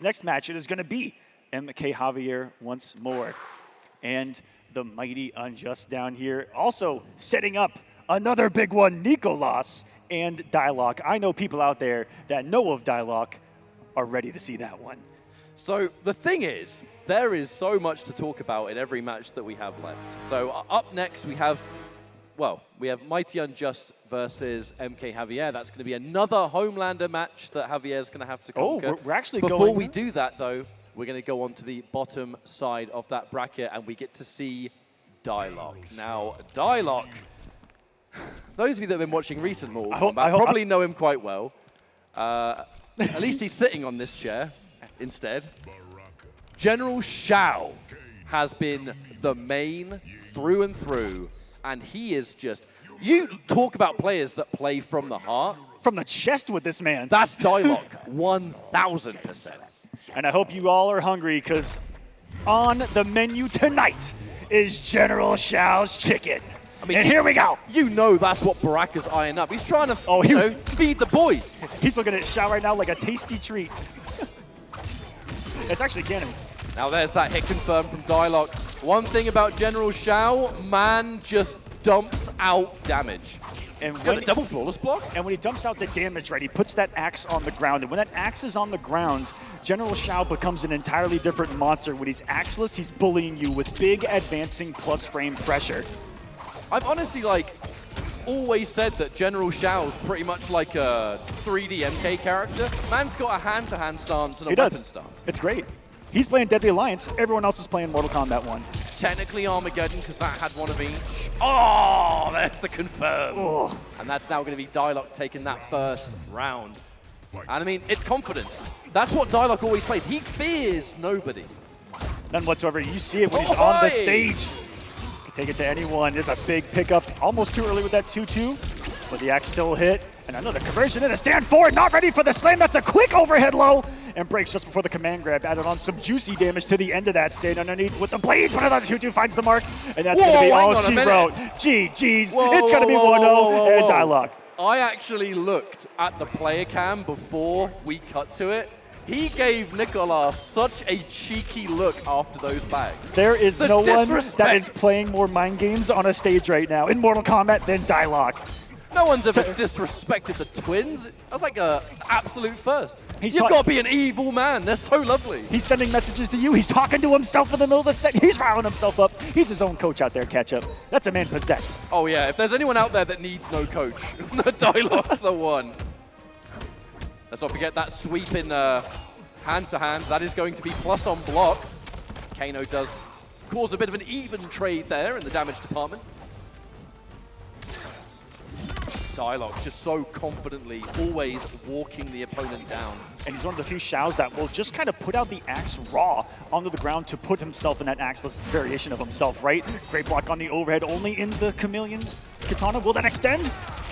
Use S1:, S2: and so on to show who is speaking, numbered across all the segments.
S1: Next match, it is going to be MK Javier once more. And the mighty Unjust down here. Also setting up another big one, Nicolas and Dyloch. I know people out there that know of Dyloch are ready to see that one.
S2: So the thing is, there is so much to talk about in every match that we have left. So up next we have, well, we have Mighty Unjust versus MK Javier. That's going to be another Homelander match that Javier's going to have to conquer.
S1: Oh, we're actually
S2: Before
S1: going...
S2: we do that, though, we're going to go on to the bottom side of that bracket, and we get to see Dyloch. Now, Dyloch, those of you that have been watching recent Mortal Kombat probably know him quite well. At least he's sitting on this chair instead. General Shao has been the main through and through, and he is just... You talk about players that play from the heart.
S1: From the chest with this man.
S2: That's Dyloch, 1,000%.
S1: And I hope you all are hungry, because on the menu tonight is General Shao's chicken. I mean, and here we go.
S2: You know that's what Baraka's eyeing up. He's trying to feed the boys.
S1: He's looking at Shao right now like a tasty treat. It's actually canon.
S2: Now there's that hit confirmed from Dyloch. One thing about General Shao, man just dumps out damage.
S1: And
S2: when a double flawless block.
S1: And when he dumps out the damage, right, he puts that axe on the ground. And when that axe is on the ground, General Shao becomes an entirely different monster. When he's axeless, he's bullying you with big advancing plus frame pressure.
S2: I've honestly, always said that General Shao's pretty much like a 3D MK character. Man's got a hand-to-hand stance and a weapon stance.
S1: It's great. He's playing Deadly Alliance. Everyone else is playing Mortal Kombat 1.
S2: Technically Armageddon, because that had one of each. Oh, there's the confirm. Oh. And that's now going to be Dyloch taking that first round. And I mean, it's confidence. That's what Dyloch always plays. He fears nobody.
S1: None whatsoever. You see it when he's on the stage. Take it to anyone. There's a big pickup. Almost too early with that 2-2. But the axe still hit. And another conversion in a stand forward. Not ready for the slam. That's a quick overhead low. And breaks just before the command grab. Added on some juicy damage to the end of that stand underneath with the blades. But another 2-2 finds the mark. And that's going to be all she wrote. GG's. It's going to be 1-0 and Dyloch.
S2: I actually looked at the player cam before we cut to it. He gave Nicolas such a cheeky look after those bags.
S1: There is no one that is playing more mind games on a stage right now in Mortal Kombat than Dyloch.
S2: No one's ever disrespected the twins. That's like an absolute first. You've got to be an evil man. They're so lovely.
S1: He's sending messages to you. He's talking to himself in the middle of the set. He's riling himself up. He's his own coach out there, Ketchup. That's a man possessed.
S2: Oh, yeah. If there's anyone out there that needs no coach, Dyloch's the one. Let's not forget that sweep in hand-to-hand. That is going to be plus on block. Kano does cause a bit of an even trade there in the damage department. Dyloch just so confidently always walking the opponent down.
S1: And he's one of the few Shaos that will just kind of put out the axe raw onto the ground to put himself in that axeless variation of himself, right? Great block on the overhead, only in the Chameleon Katana. Will that extend?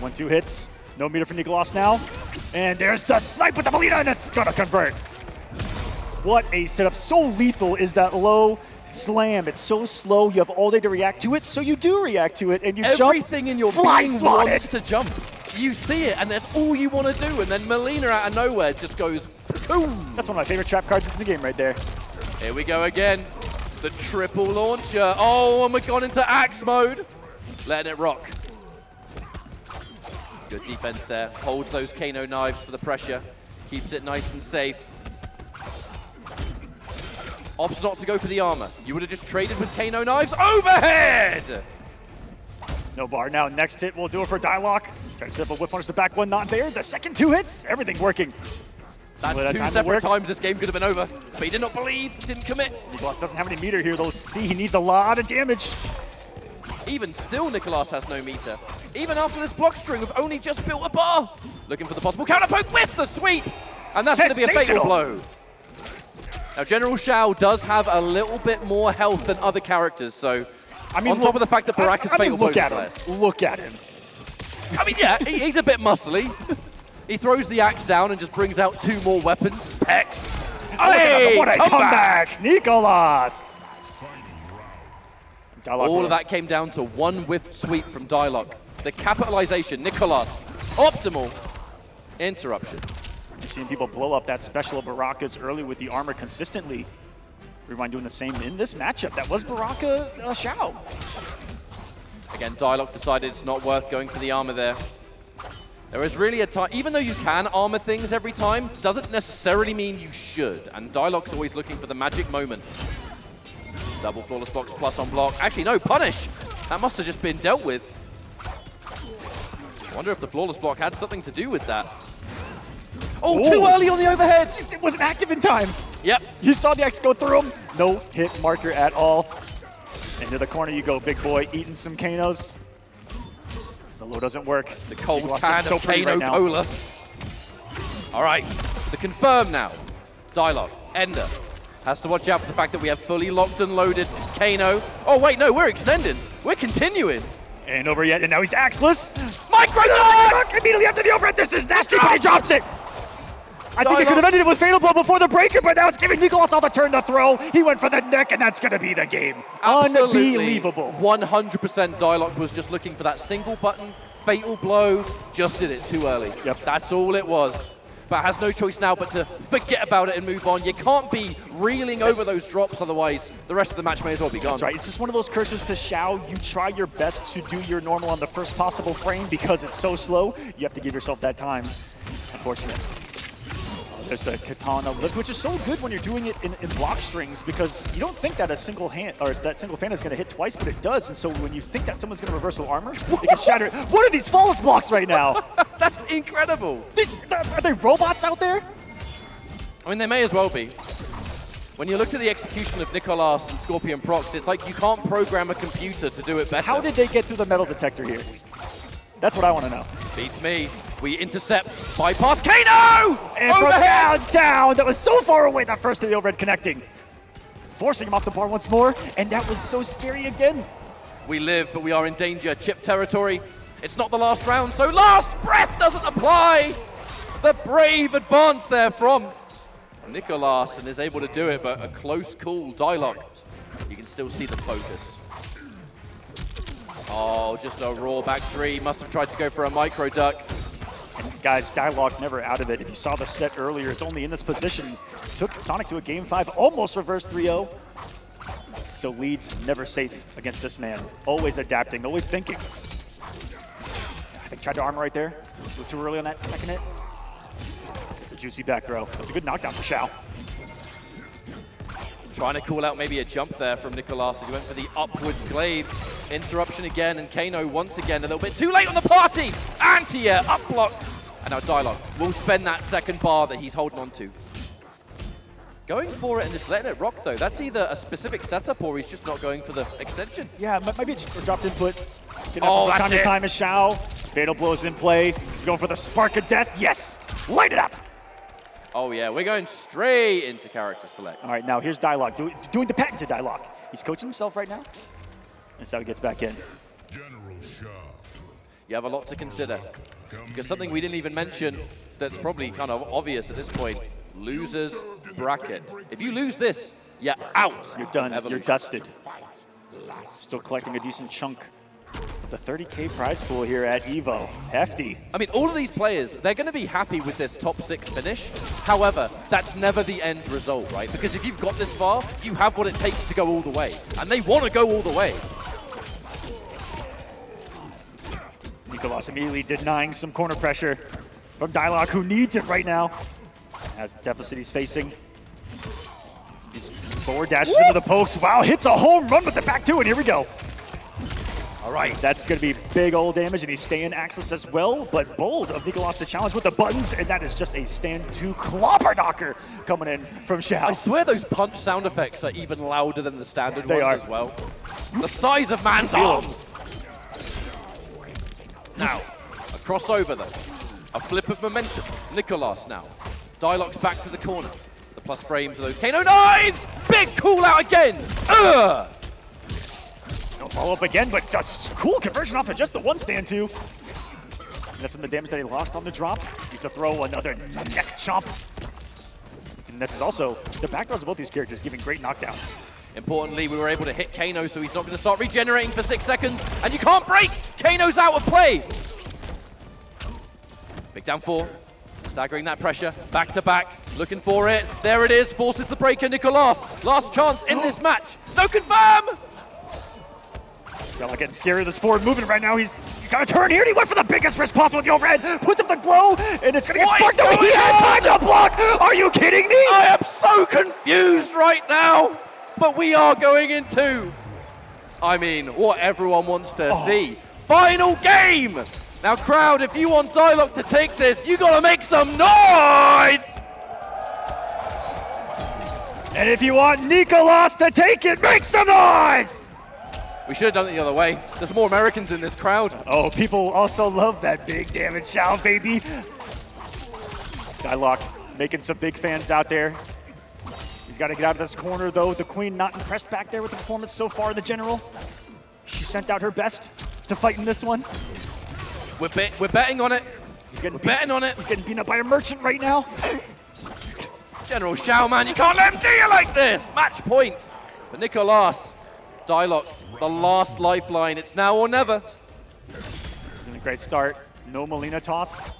S1: 1-2 hits. No meter for Nicolas now. And there's the snipe with the Melina, and it's gonna convert. What a setup. So lethal is that low slam. It's so slow, you have all day to react to it, so you do react to it, and you jump.
S2: Everything in your being wants to jump. You see it, and that's all you want to do, and then Melina out of nowhere just goes boom.
S1: That's one of my favorite trap cards in the game right there.
S2: Here we go again. The triple launcher. Oh, and we're gone into axe mode. Letting it rock. Good defense there. Holds those Kano knives for the pressure. Keeps it nice and safe. Opts not to go for the armor. You would have just traded with Kano knives. Overhead!
S1: No bar now. Next hit will do it for Dyloch. Try to set up a whip punish. The back one not there. The second 2 hits. Everything working.
S2: That's 2 separate times this game could have been over. But he did not believe. Didn't commit.
S1: Nicolas doesn't have any meter here though. See, he needs a lot of damage.
S2: Even still, Nicolas has no meter. Even after this block string, we've only just built a bar. Looking for the possible counter poke with the sweep. And that's going to be a fatal blow. Now, General Shao does have a little bit more health than other characters, so I mean, on top of the fact that Baraka's fatal blow is less.
S1: Look at him.
S2: I mean, yeah, he's a bit muscly. He throws the axe down and just brings out 2 more weapons. Hex.
S1: Hey, what a comeback! Nicolas!
S2: All of that came down to one whiff sweep from Dyloch. The capitalization, Nicolas, optimal interruption.
S1: You're seeing people blow up that special of Baraka's early with the armor consistently. Rewind doing the same in this matchup. That was Baraka Xiao.
S2: Again, Dyloch decided it's not worth going for the armor there. There is really a time, even though you can armor things every time, doesn't necessarily mean you should. And Dyloch's always looking for the magic moment. Double flawless box plus on block. Actually, no, punish. That must have just been dealt with. I wonder if the flawless block had something to do with that. Oh, too early on the overhead.
S1: It wasn't active in time.
S2: Yep.
S1: You saw the X go through him. No hit marker at all. Into the corner you go, big boy, eating some Kanos. The low doesn't work.
S2: The cold
S1: Nicolas
S2: can
S1: so
S2: of Kano
S1: right
S2: Cola. All right, the confirm now. Dyloch, Ender. Has to watch out for the fact that we have fully locked and loaded Kano. Oh wait, no, we're extending. We're continuing.
S1: Ain't over yet, and now he's axeless. Micro knock! Immediately after the overhead, this is nasty, but he drops it. I think he could have ended it with Fatal Blow before the breaker, but now it's giving Nicolas all the turn to throw. He went for the neck, and that's going to be the game.
S2: Absolutely.
S1: Unbelievable.
S2: 100% Dyloch was just looking for that single button, Fatal Blow, just did it too early.
S1: Yep.
S2: That's all it was. But has no choice now but to forget about it and move on. You can't be reeling over those drops, otherwise the rest of the match may as well be gone.
S1: That's right. It's just one of those curses to Xiao. You try your best to do your normal on the first possible frame because it's so slow. You have to give yourself that time. Unfortunate. There's the katana lift, which is so good when you're doing it in block strings because you don't think that a single hand or that single fan is going to hit twice, but it does. And so when you think that someone's going to reversal armor, it can shatter. What are these flawless blocks right now?
S2: That's incredible.
S1: Are they robots out there?
S2: I mean, they may as well be. When you look at the execution of Nicolas and Scorpion Prox, it's like you can't program a computer to do it better.
S1: How did they get through the metal detector here? That's what I want to know.
S2: Beats me. We intercept, bypass Kano!
S1: And from downtown, that was so far away, that first of the overhead connecting. Forcing him off the bar once more, and that was so scary again.
S2: We live, but we are in danger. Chip territory. It's not the last round, so last breath doesn't apply. The brave advance there from Nicolas, and is able to do it, but a close call. Dyloch, you can still see the focus. Oh, just a raw back three. Must have tried to go for a micro duck.
S1: And guys, Dyloch never out of it. If you saw the set earlier, it's only in this position. Took Sonic to a game 5, almost reversed 3-0. So leads never safe against this man. Always adapting, always thinking. I think tried to armor right there. A little too early on that second hit. It's a juicy back throw. That's a good knockdown for Xiao.
S2: Trying to call out maybe a jump there from Nicolas as he went for the upwards glaive. Interruption again, and Kano once again a little bit too late on the party. Anti-air, up block. And now Dyloch will spend that second bar that he's holding on to. Going for it and just letting it rock though. That's either a specific setup or he's just not going for the extension.
S1: Yeah, maybe it's dropped input.
S2: Oh, that's
S1: on your time is Xiao. Fatal Blow's in play. He's going for the spark of death. Yes, light it up.
S2: Oh yeah, we're going straight into character select.
S1: All right, now here's Dyloch, doing the patented Dyloch. He's coaching himself right now. That's how he gets back in.
S2: You have a lot to consider. Because something we didn't even mention that's probably kind of obvious at this point, losers bracket. If you lose this, you're out.
S1: You're done, You're dusted. Still collecting a decent chunk of the 30K prize pool here at EVO. Hefty.
S2: I mean, all of these players, they're going to be happy with this top 6 finish. However, that's never the end result, right? Because if you've got this far, you have what it takes to go all the way. And they want to go all the way.
S1: Nicolas immediately denying some corner pressure from Dyloch, who needs it right now. As deficit he's facing. He's forward dashes into the post. Wow, hits a home run with the back two, and here we go. All right, that's going to be big old damage, and he's staying axeless as well, but bold of Nicolas to challenge with the buttons, and that is just a stand-to clobber knocker coming in from Xiao.
S2: I swear those punch sound effects are even louder than the standard ones as well. The size of man's arms. Now, a crossover though. A flip of momentum. Nicolas now. Dyloch's back to the corner. The plus frames of those Kano knives! Big call out again! Ugh!
S1: No follow up again, but cool conversion off of just the one stand two. That's from the damage that he lost on the drop. Needs to throw another neck chomp. And this is also the backgrounds of both these characters giving great knockdowns.
S2: Importantly, we were able to hit Kano, so he's not going to start regenerating for 6 seconds. And you can't break! Kano's out of play! Big down 4. Staggering that pressure, back to back, looking for it. There it is, forces the breaker, Nicolas. Last chance in this match. No confirm!
S1: Dyloch getting scary with this forward movement right now. He's got to turn here, and he went for the biggest risk possible with the overhead. Puts up the glow, and it's going to get sparked out. He had time to block! Are you kidding me?
S2: I am so confused right now, but we are going into, I mean, what everyone wants to see. Final game! Now crowd, if you want Dyloch to take this, you gotta make some noise!
S1: And if you want Nicolas to take it, make some noise!
S2: We should have done it the other way. There's more Americans in this crowd.
S1: Oh, people also love that big damage shout, baby. Dyloch making some big fans out there. He's got to get out of this corner, though. The Queen not impressed back there with the performance so far, the General. She sent out her best to fight in this one.
S2: We're betting on it. We're betting on it.
S1: He's getting beaten up by a merchant right now.
S2: General Shao, man, you can't let him do you like this. Match point for Nicolas. Dyloch, the last lifeline. It's now or never.
S1: A great start. No Molina toss.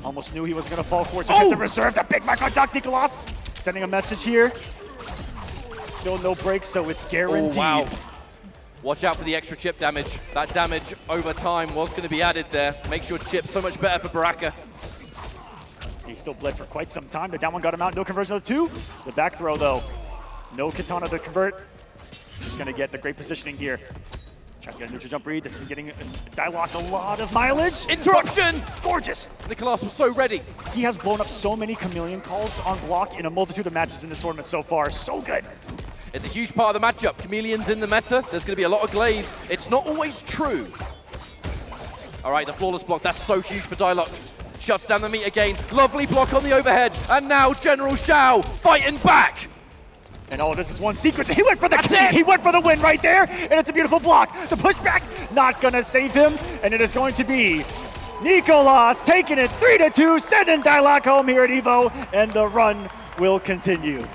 S1: Almost knew he was going to fall for it to get the reserve. The big micro duck, Nicolas. Sending a message here. Still no break, so it's guaranteed.
S2: Oh, wow. Watch out for the extra chip damage. That damage over time was going to be added there. Makes your chip so much better for Baraka.
S1: He still bled for quite some time. The down one got him out. No conversion of the two. The back throw, though. No katana to convert. Just going to get the great positioning here. Trying to get a neutral jump read. This is getting Dyloch a lot of mileage.
S2: Interruption!
S1: Gorgeous.
S2: Nicolas was so ready.
S1: He has blown up so many chameleon calls on block in a multitude of matches in this tournament so far. So good.
S2: It's a huge part of the matchup. Chameleons in the meta. There's going to be a lot of glaives. It's not always true. All right, the flawless block. That's so huge for Dyloch. Shuts down the meat again. Lovely block on the overhead. And now General Shao fighting back.
S1: And all of this is one secret. He went for the kill. He went for the win right there. And it's a beautiful block. The pushback not going to save him. And it is going to be Nicolas taking it 3-2, sending Dyloch home here at EVO. And the run will continue.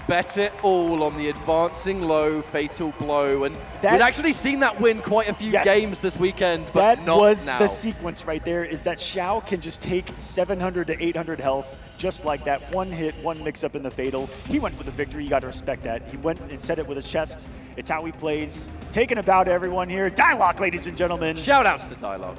S2: Bet it all on the advancing low fatal blow, and we'd actually seen that win quite a few games this weekend, but
S1: that
S2: not
S1: was
S2: now.
S1: The sequence right there, is that Shao can just take 700 to 800 health just like that. One hit, one mix up in the fatal. He went for the victory. You got to respect that. He went and said it with his chest. It's how he plays. Taking a bow to everyone here. Dyloch, ladies and gentlemen.
S2: Shout outs to Dyloch.